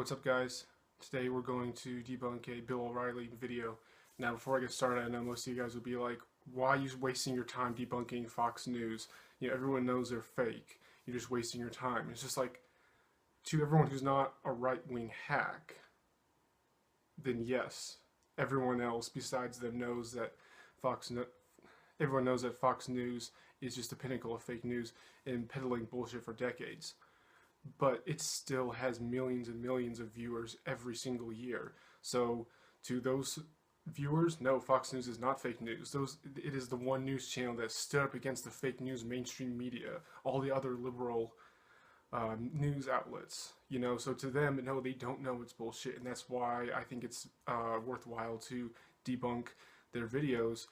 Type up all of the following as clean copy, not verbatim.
what's up guys? Today we're going to debunk a Bill O'Reilly video. Now before I get started, I know most of you guys will be like, why are you wasting your time debunking Fox News? You know, everyone knows they're fake. You're just wasting your time. It's just like, to everyone who's not a right-wing hack, then yes, everyone else besides them knows that everyone knows that Fox News is just the pinnacle of fake news and peddling bullshit for decades. But it still has millions and millions of viewers every single year. So to those viewers, no, Fox News is not fake news. It is the one news channel that stood up against the fake news mainstream media, all the other liberal news outlets. You know, so to them, no, they don't know it's bullshit, and that's why I think it's worthwhile to debunk their videos.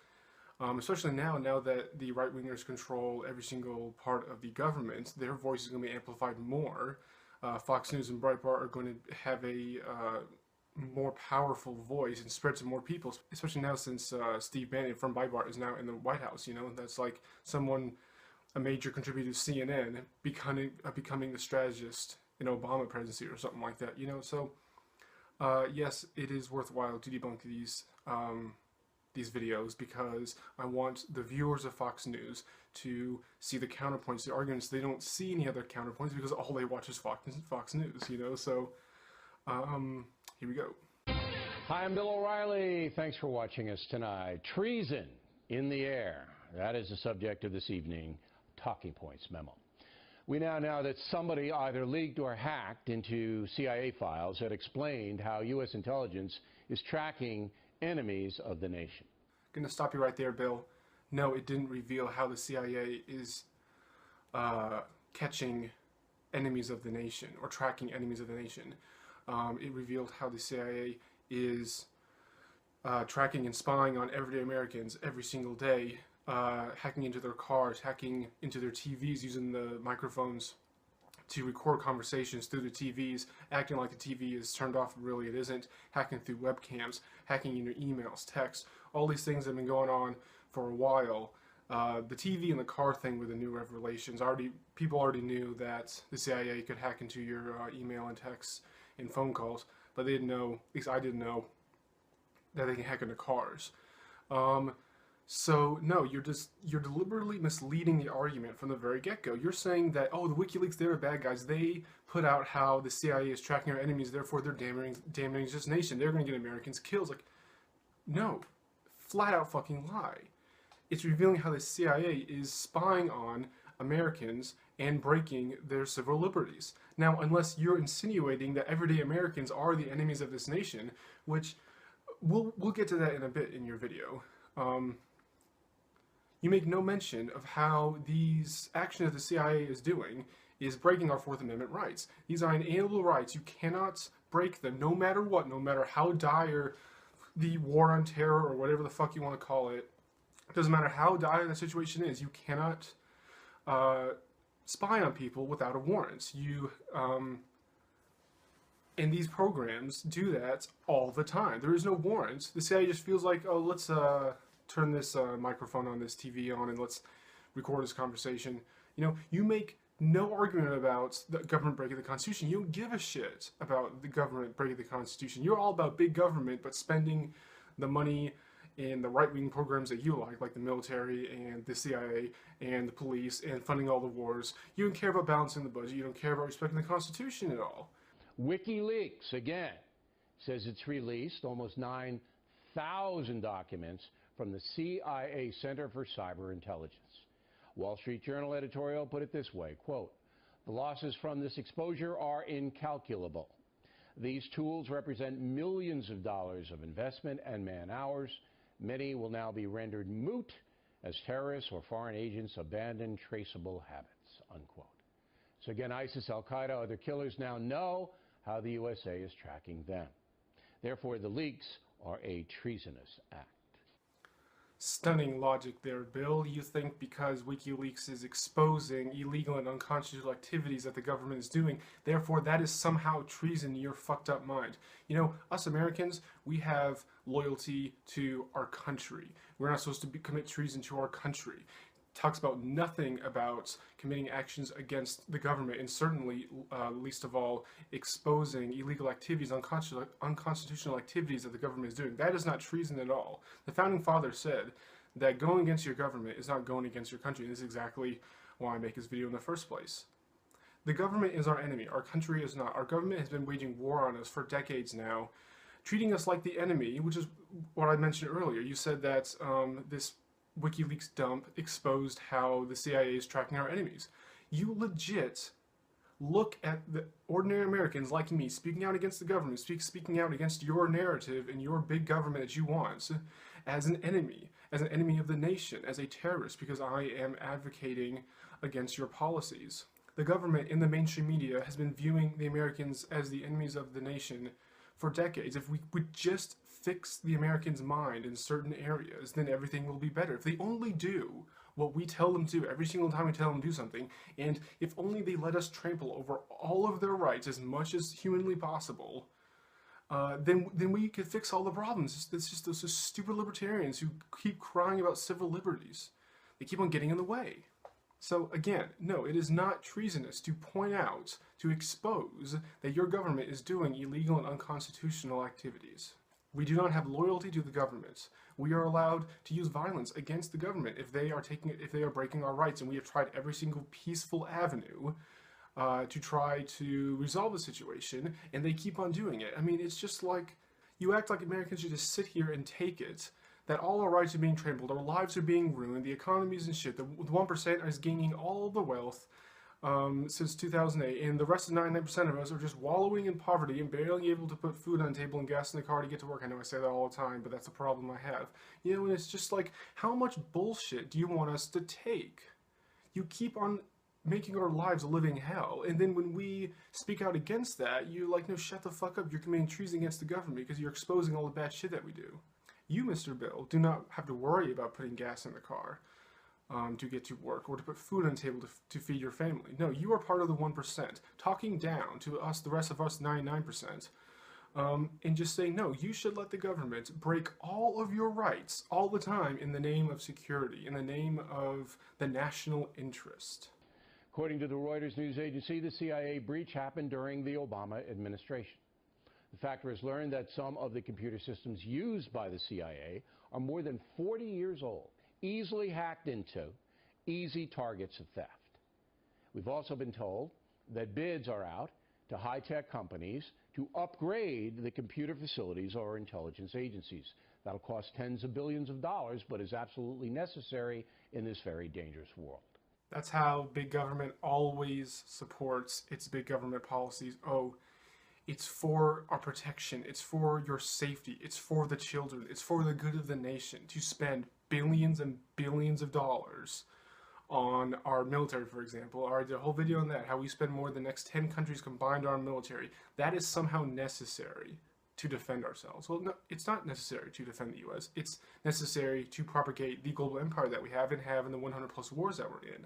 Especially now that the right-wingers control every single part of the government, their voice is going to be amplified more. Fox News and Breitbart are going to have a more powerful voice and spread to more people, especially now since Steve Bannon from Breitbart is now in the White House. You know, that's like a major contributor to CNN, becoming the strategist in Obama presidency or something like that. You know, so yes, it is worthwhile to debunk these videos, because I want the viewers of Fox News to see the counterpoints, the arguments. They don't see any other counterpoints because all they watch is Fox News, you know, so here we go. Hi, I'm Bill O'Reilly. Thanks for watching us tonight. Treason in the air. That is the subject of this evening Talking Points memo. We now know that somebody either leaked or hacked into CIA files that explained how U.S. intelligence is tracking enemies of the nation. Gonna stop you right there, Bill. No, it didn't reveal how the CIA is catching enemies of the nation or tracking enemies of the nation. It revealed how the CIA is tracking and spying on everyday Americans every single day, hacking into their cars, hacking into their TVs, using the microphones to record conversations through the TVs, acting like the TV is turned off, really it isn't, hacking through webcams, hacking into emails, texts, all these things have been going on for a while. The TV and the car thing were the new revelations. People already knew that the CIA could hack into your email and texts and phone calls, but they didn't know, at least I didn't know, that they can hack into cars. So no, you're deliberately misleading the argument from the very get-go. You're saying that, oh, the WikiLeaks, they're bad guys. They put out how the CIA is tracking our enemies, therefore they're damaging this nation. They're going to get Americans killed. Like, no, flat out fucking lie. It's revealing how the CIA is spying on Americans and breaking their civil liberties. Now, unless you're insinuating that everyday Americans are the enemies of this nation, which we'll get to that in a bit in your video. You make no mention of how these actions that the CIA is doing is breaking our Fourth Amendment rights. These are inalienable rights. You cannot break them, no matter what, no matter how dire the war on terror or whatever the fuck you want to call it. It doesn't matter how dire the situation is. You cannot spy on people without a warrant. And these programs do that all the time. There is no warrant. The CIA just feels like, oh, let's turn this microphone on this TV on and let's record this conversation. You know, you make no argument about the government breaking the Constitution. You don't give a shit about the government breaking the Constitution. You're all about big government, but spending the money in the right-wing programs that you like the military and the CIA and the police, and funding all the wars. You don't care about balancing the budget. You don't care about respecting the Constitution at all. WikiLeaks, again, says it's released almost 9,000 documents from the CIA Center for Cyber Intelligence. Wall Street Journal editorial put it this way, quote, "The losses from this exposure are incalculable. These tools represent millions of dollars of investment and man-hours. Many will now be rendered moot as terrorists or foreign agents abandon traceable habits," unquote. So again, ISIS, Al-Qaeda, other killers now know how the USA is tracking them. Therefore, the leaks are a treasonous act. Stunning logic there, Bill. You think because WikiLeaks is exposing illegal and unconstitutional activities that the government is doing, therefore that is somehow treason in your fucked up mind. You know, us Americans, we have loyalty to our country. We're not supposed to commit treason to our country. talks about nothing about committing actions against the government, and certainly, least of all, exposing illegal activities, unconstitutional activities that the government is doing. That is not treason at all. The Founding Fathers said that going against your government is not going against your country, and this is exactly why I make this video in the first place. The government is our enemy. Our country is not. Our government has been waging war on us for decades now, treating us like the enemy, which is what I mentioned earlier. You said that this WikiLeaks dump exposed how the CIA is tracking our enemies. You legit look at the ordinary Americans like me speaking out against the government, speaking out against your narrative and your big government that you want as an enemy of the nation, as a terrorist, because I am advocating against your policies. The government in the mainstream media has been viewing the Americans as the enemies of the nation for decades. If we would just fix the Americans' mind in certain areas, then everything will be better. If they only do what we tell them to every single time we tell them to do something, and if only they let us trample over all of their rights as much as humanly possible, then we could fix all the problems. It's just those stupid libertarians who keep crying about civil liberties. They keep on getting in the way. So again, no, it is not treasonous to point out, to expose that your government is doing illegal and unconstitutional activities. We do not have loyalty to the government. We are allowed to use violence against the government if they are breaking our rights, and we have tried every single peaceful avenue to try to resolve the situation, and they keep on doing it. I mean, it's just like, you act like Americans should just sit here and take it, that all our rights are being trampled, our lives are being ruined, the economy's in shit, the 1% is gaining all the wealth since 2008, and the rest of 99% of us are just wallowing in poverty and barely able to put food on the table and gas in the car to get to work. I know I say that all the time, but that's a problem I have. You know, and it's just like, how much bullshit do you want us to take? You keep on making our lives a living hell, and then when we speak out against that, you're like, no, shut the fuck up, you're committing treason against the government because you're exposing all the bad shit that we do. You, Mr. Bill, do not have to worry about putting gas in the car to get to work, or to put food on the table to feed your family. No, you are part of the 1%, talking down to us, the rest of us 99%, and just saying, no, you should let the government break all of your rights all the time in the name of security, in the name of the national interest. According to the Reuters news agency, the CIA breach happened during the Obama administration. The factor has learned that some of the computer systems used by the CIA are more than 40 years old, easily hacked into, easy targets of theft. We've also been told that bids are out to high-tech companies to upgrade the computer facilities of our intelligence agencies. That'll cost tens of billions of dollars, but is absolutely necessary in this very dangerous world. That's how big government always supports its big government policies. Oh, it's for our protection, it's for your safety, it's for the children, it's for the good of the nation to spend billions and billions of dollars on our military, for example. I did a whole video on that, how we spend more than the next 10 countries combined on our military. That is somehow necessary to defend ourselves. Well, no, it's not necessary to defend the U.S. It's necessary to propagate the global empire that we have and have in the 100 plus wars that we're in.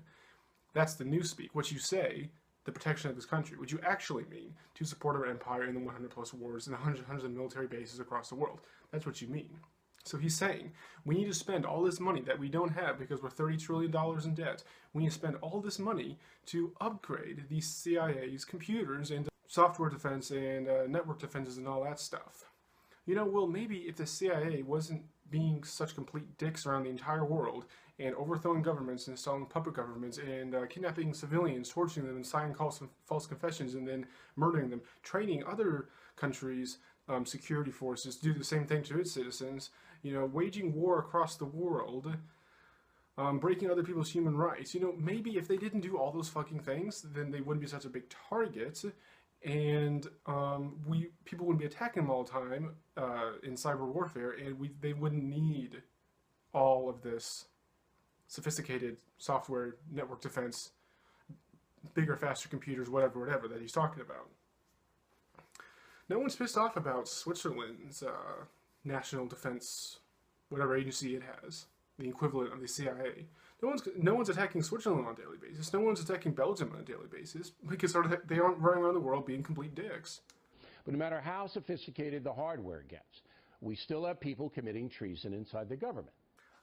That's the newspeak. What you say, the protection of this country, what you actually mean to support our empire in the 100 plus wars and the hundreds of military bases across the world. That's what you mean. So he's saying, we need to spend all this money that we don't have because we're $30 trillion in debt. We need to spend all this money to upgrade the CIA's computers and software defense and network defenses and all that stuff. You know, well, maybe if the CIA wasn't being such complete dicks around the entire world and overthrowing governments and installing puppet governments and kidnapping civilians, torturing them and signing false confessions and then murdering them, training other countries' security forces to do the same thing to its citizens, you know, waging war across the world, breaking other people's human rights. You know, maybe if they didn't do all those fucking things, then they wouldn't be such a big target, and people wouldn't be attacking them all the time in cyber warfare, and they wouldn't need all of this sophisticated software, network defense, bigger, faster computers, whatever that he's talking about. No one's pissed off about Switzerland's national defense, whatever agency it has, the equivalent of the CIA. No one's attacking Switzerland on a daily basis. No one's attacking Belgium on a daily basis because they aren't running around the world being complete dicks. But no matter how sophisticated the hardware gets, we still have people committing treason inside the government.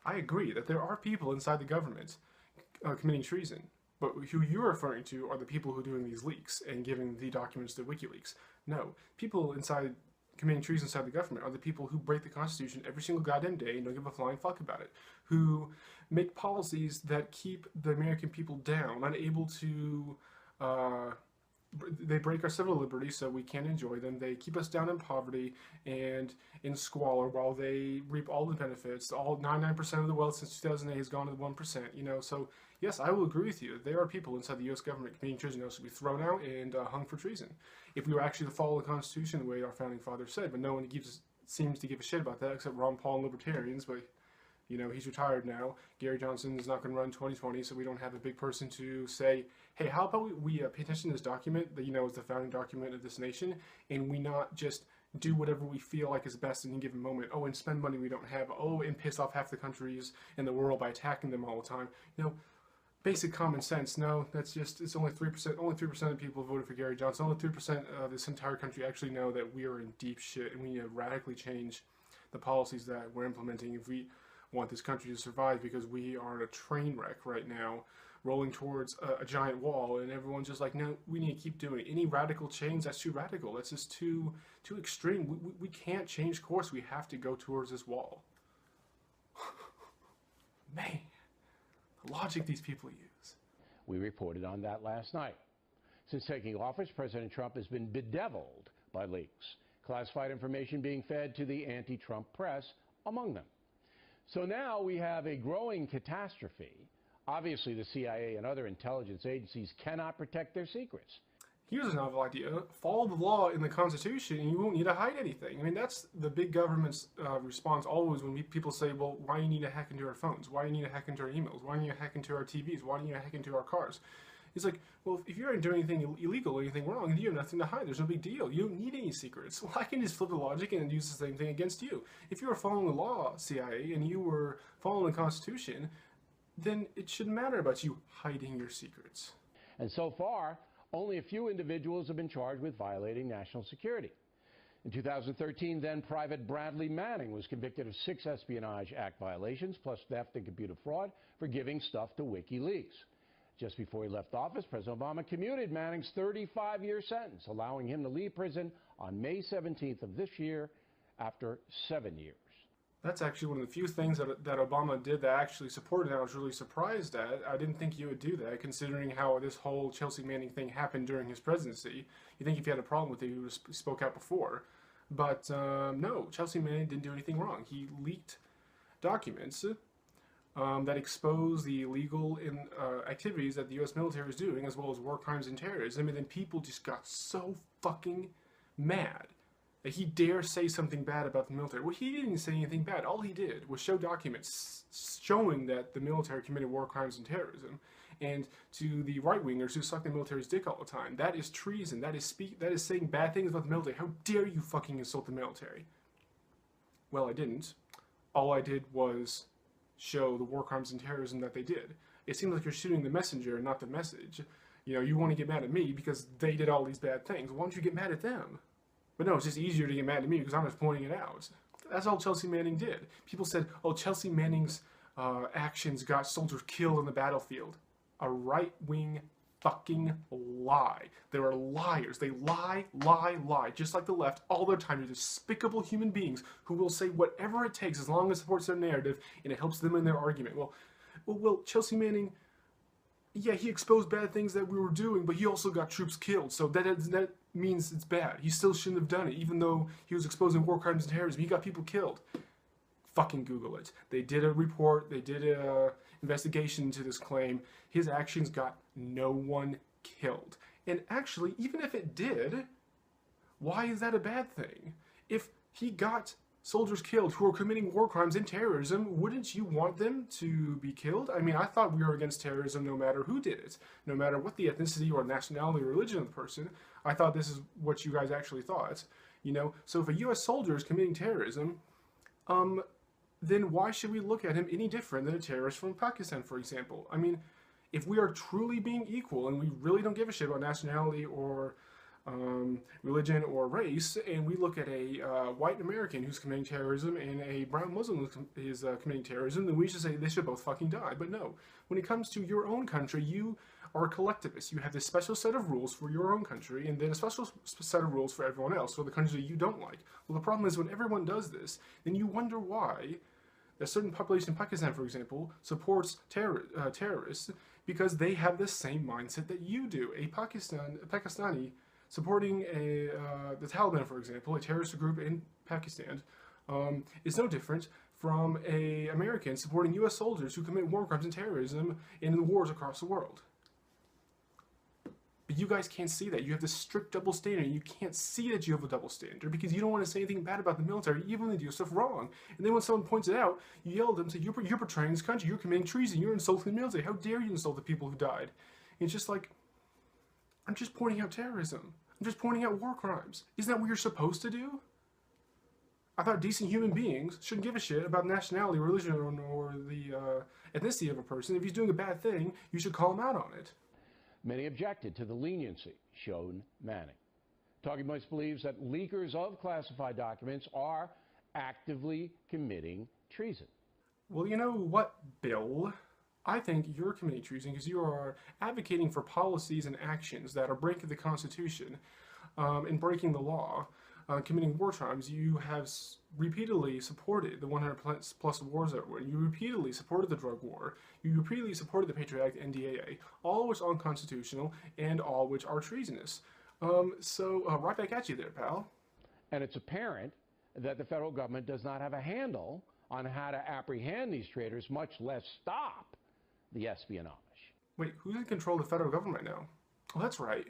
I agree that there are people inside the government committing treason. But who you're referring to are the people who are doing these leaks and giving the documents to WikiLeaks. No, people inside committing treason inside the government are the people who break the Constitution every single goddamn day and don't give a flying fuck about it. Who make policies that keep the American people down, unable to... they break our civil liberties so we can't enjoy them. They keep us down in poverty and in squalor while they reap all the benefits. All 99% of the wealth since 2008 has gone to the 1%. You know, so yes, I will agree with you. There are people inside the U.S. government committing treason who should be thrown out and hung for treason. If we were actually to follow the Constitution the way our founding fathers said, but no one seems to give a shit about that except Ron Paul and libertarians. But you know, he's retired now. Gary Johnson is not going to run 2020, so we don't have a big person to say, hey, how about we pay attention to this document that, you know, is the founding document of this nation, and we not just do whatever we feel like is best in a given moment. Oh, and spend money we don't have. Oh, and piss off half the countries in the world by attacking them all the time. You know, basic common sense. No, that's just, it's only 3%. Only 3% of people voted for Gary Johnson. Only 3% of this entire country actually know that we are in deep shit, and we need to radically change the policies that we're implementing if we want this country to survive, because we are in a train wreck right now, rolling towards a giant wall, and everyone's just like, no, we need to keep doing it. Any radical change, that's too radical. That's just too extreme. We can't change course. We have to go towards this wall. Man, the logic these people use. We reported on that last night. Since taking office, President Trump has been bedeviled by leaks, classified information being fed to the anti-Trump press among them. So now we have a growing catastrophe. Obviously, the CIA and other intelligence agencies cannot protect their secrets. Here's a novel idea. Follow the law in the Constitution and you won't need to hide anything. I mean, that's the big government's response always when people say, well, why do you need to hack into our phones? Why do you need to hack into our emails? Why do you need to hack into our TVs? Why do you need to hack into our cars? It's like, well, if you aren't doing anything illegal or anything wrong, you have nothing to hide. There's no big deal. You don't need any secrets. Well, I can just flip the logic and use the same thing against you. If you were following the law, CIA, and you were following the Constitution, then it shouldn't matter about you hiding your secrets. And so far, only a few individuals have been charged with violating national security. In 2013, then Private Bradley Manning was convicted of 6 Espionage Act violations, plus theft and computer fraud for giving stuff to WikiLeaks. Just before he left office, President Obama commuted Manning's 35-year sentence, allowing him to leave prison on May 17th of this year after 7 years. That's actually one of the few things that Obama did that I actually supported, and I was really surprised at. I didn't think you would do that, considering how this whole Chelsea Manning thing happened during his presidency. You think if he had a problem with it, he would have spoke out before. But no, Chelsea Manning didn't do anything wrong. He leaked documents that expose the illegal activities that the U.S. military was doing, as well as war crimes and terrorism, and then people just got so fucking mad that he dare say something bad about the military. Well, he didn't say anything bad. All he did was show documents showing that the military committed war crimes and terrorism. And to the right-wingers who suck the military's dick all the time, that is treason. That is saying bad things about the military. How dare you fucking insult the military? Well, I didn't. All I did was show the war crimes and terrorism that they did. It seems like you're shooting the messenger and not the message. You know, you want to get mad at me because they did all these bad things. Why don't you get mad at them? But no, it's just easier to get mad at me because I'm just pointing it out. That's all Chelsea Manning did. People said, oh, Chelsea Manning's actions got soldiers killed on the battlefield. A right-wing fucking lie. They are liars. They lie, just like the left all their time. They're despicable human beings who will say whatever it takes as long as it supports their narrative and it helps them in their argument. Well, Chelsea Manning, yeah, he exposed bad things that we were doing, but he also got troops killed. So that means it's bad. He still shouldn't have done it, even though he was exposing war crimes and terrorism. He got people killed. Fucking Google it. They did a report. They did a investigation into this claim. His actions got no one killed. And actually, even if it did, why is that a bad thing? If he got soldiers killed who are committing war crimes and terrorism, wouldn't you want them to be killed? I mean, I thought we were against terrorism no matter who did it, no matter what the ethnicity or nationality or religion of the person. I thought this is what you guys actually thought, you know? So if a U.S. soldier is committing terrorism, then why should we look at him any different than a terrorist from Pakistan, for example? I mean, if we are truly being equal and we really don't give a shit about nationality or religion or race, and we look at a white American who's committing terrorism and a brown Muslim is committing terrorism, then we should say they should both fucking die. But no, when it comes to your own country, you are a collectivist. You have this special set of rules for your own country, and then a special set of rules for everyone else, for the countries that you don't like. Well, the problem is when everyone does this, then you wonder why a certain population in Pakistan, for example, supports terrorists because they have the same mindset that you do. A Pakistani supporting the Taliban, for example, a terrorist group in Pakistan, is no different from an American supporting U.S. soldiers who commit war crimes and terrorism in the wars across the world. But you guys can't see that. You have this strict double standard. You can't see that you have a double standard because you don't want to say anything bad about the military, even when they do stuff wrong. And then when someone points it out, you yell at them and say, you're betraying this country, you're committing treason, you're insulting the military. How dare you insult the people who died? And it's just like, I'm just pointing out terrorism. I'm just pointing out war crimes. Isn't that what you're supposed to do? I thought decent human beings shouldn't give a shit about nationality, religion, or the ethnicity of a person. If he's doing a bad thing, you should call him out on it. Many objected to the leniency shown Manning. Talking Points believes that leakers of classified documents are actively committing treason. Well, you know what, Bill? I think you're committing treason because you are advocating for policies and actions that are breaking the Constitution and breaking the law, committing war crimes. You have repeatedly supported the 100+ wars that were. You repeatedly supported the drug war. You repeatedly supported the Patriot Act and NDAA, all of which are unconstitutional and all which are treasonous. So right back at you there, pal. And it's apparent that the federal government does not have a handle on how to apprehend these traitors, much less stop the espionage. Wait, who's in control of the federal government now? Oh, that's right.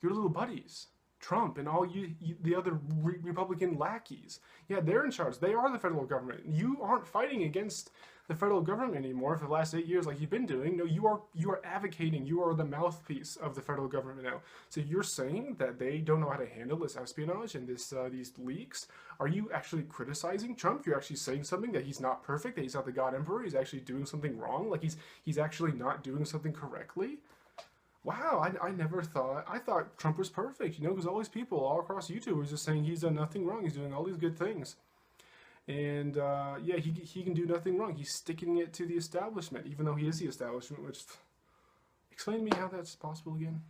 Your little buddies. Trump and all the other Republican lackeys. Yeah, they're in charge. They are the federal government. You aren't fighting against the federal government anymore for the last 8 years like you've been doing. No, you are advocating. You are the mouthpiece of the federal government now. So you're saying that they don't know how to handle this espionage and these leaks. Are you actually criticizing Trump? You're actually saying something that he's not perfect, that he's not the God Emperor, he's actually doing something wrong, like he's actually not doing something correctly? Wow, I never thought, I thought Trump was perfect, you know, because all these people all across YouTube were just saying he's done nothing wrong, he's doing all these good things. And yeah, he can do nothing wrong. He's sticking it to the establishment, even though he is the establishment, which, explain to me how that's possible again.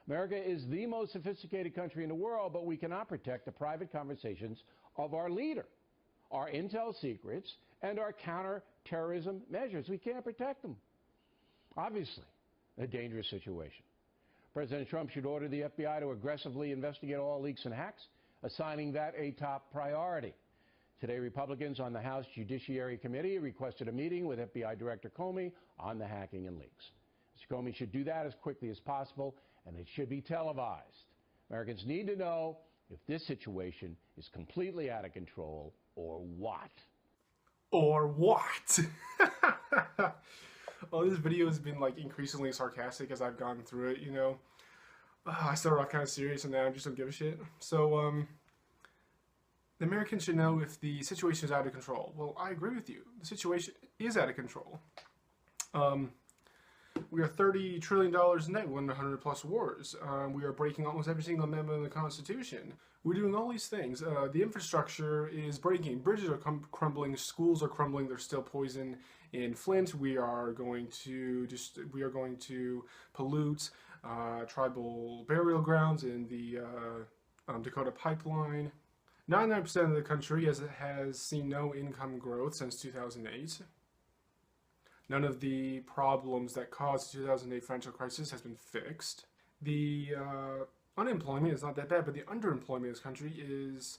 America is the most sophisticated country in the world, but we cannot protect the private conversations of our leader, our intel secrets, and our counterterrorism measures. We can't protect them. Obviously, a dangerous situation. President Trump should order the FBI to aggressively investigate all leaks and hacks, assigning that a top priority. Today, Republicans on the House Judiciary Committee requested a meeting with FBI Director Comey on the hacking and leaks. Mr. Comey should do that as quickly as possible, and it should be televised. Americans need to know if this situation is completely out of control or what. Or what? Well, this video has been like increasingly sarcastic as I've gone through it, you know. I started off kind of serious and now I just don't give a shit. So, the Americans should know if the situation is out of control. Well, I agree with you. The situation is out of control. We are $30 trillion in debt, 100+ wars. We are breaking almost every single amendment of the Constitution. We're doing all these things. The infrastructure is breaking. Bridges are crumbling. Schools are crumbling. There's still poison in Flint. We are going to pollute tribal burial grounds in the Dakota pipeline. 99% of the country has seen no income growth since 2008. None of the problems that caused the 2008 financial crisis has been fixed. The unemployment is not that bad, but the underemployment in this country is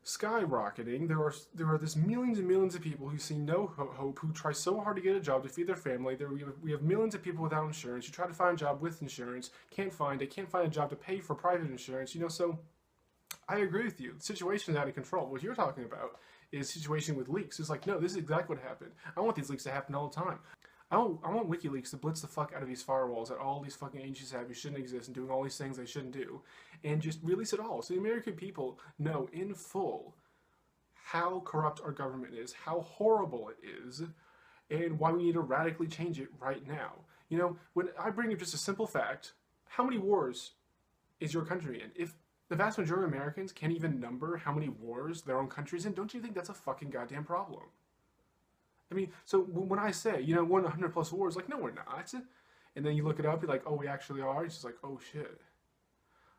skyrocketing. There are this millions and millions of people who see no hope, who try so hard to get a job to feed their family. We have millions of people without insurance. You try to find a job with insurance, can't find it, can't find a job to pay for private insurance. You know, so I agree with you. The situation is out of control. What you're talking about is a situation with leaks. It's like, no, this is exactly what happened. I want these leaks to happen all the time. I want WikiLeaks to blitz the fuck out of these firewalls that all these fucking agencies have who shouldn't exist and doing all these things they shouldn't do, and just release it all so the American people know in full how corrupt our government is, how horrible it is, and why we need to radically change it right now. You know, when I bring up just a simple fact, how many wars is your country in? If the vast majority of Americans can't even number how many wars their own country's in, don't you think that's a fucking goddamn problem? I mean, so when I say, you know, 100 plus wars, like, no, we're not. And then you look it up, you're like, oh, we actually are. It's just like, oh, shit.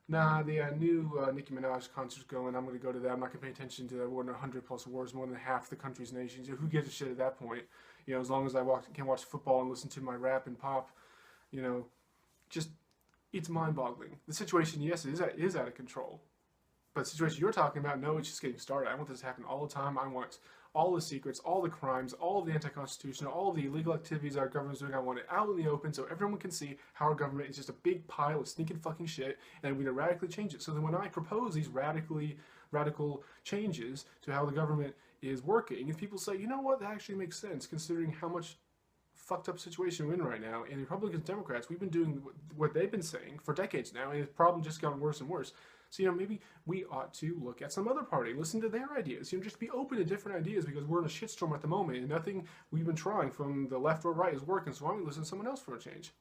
Nah, the new Nicki Minaj concert's going. I'm going to go to that. I'm not going to pay attention to that. More than 100 plus wars, more than half the country's nations. You know, who gives a shit at that point? You know, as long as I can watch football and listen to my rap and pop, you know, just, it's mind-boggling. The situation, yes, is out of control. But the situation you're talking about, no, it's just getting started. I want this to happen all the time. I want all the secrets, all the crimes, all of the anti-constitutional, all of the illegal activities our government's doing. I want it out in the open so everyone can see how our government is just a big pile of sneaking fucking shit, and we're going to radically change it. So then when I propose these radical changes to how the government is working, if people say, you know what, that actually makes sense considering how much fucked up situation we're in right now, and Republicans, Democrats, we've been doing what they've been saying for decades now, and the problem just gotten worse and worse. So, you know, maybe we ought to look at some other party, listen to their ideas, you know, just be open to different ideas because we're in a shitstorm at the moment and nothing we've been trying from the left or right is working. So why don't we listen to someone else for a change?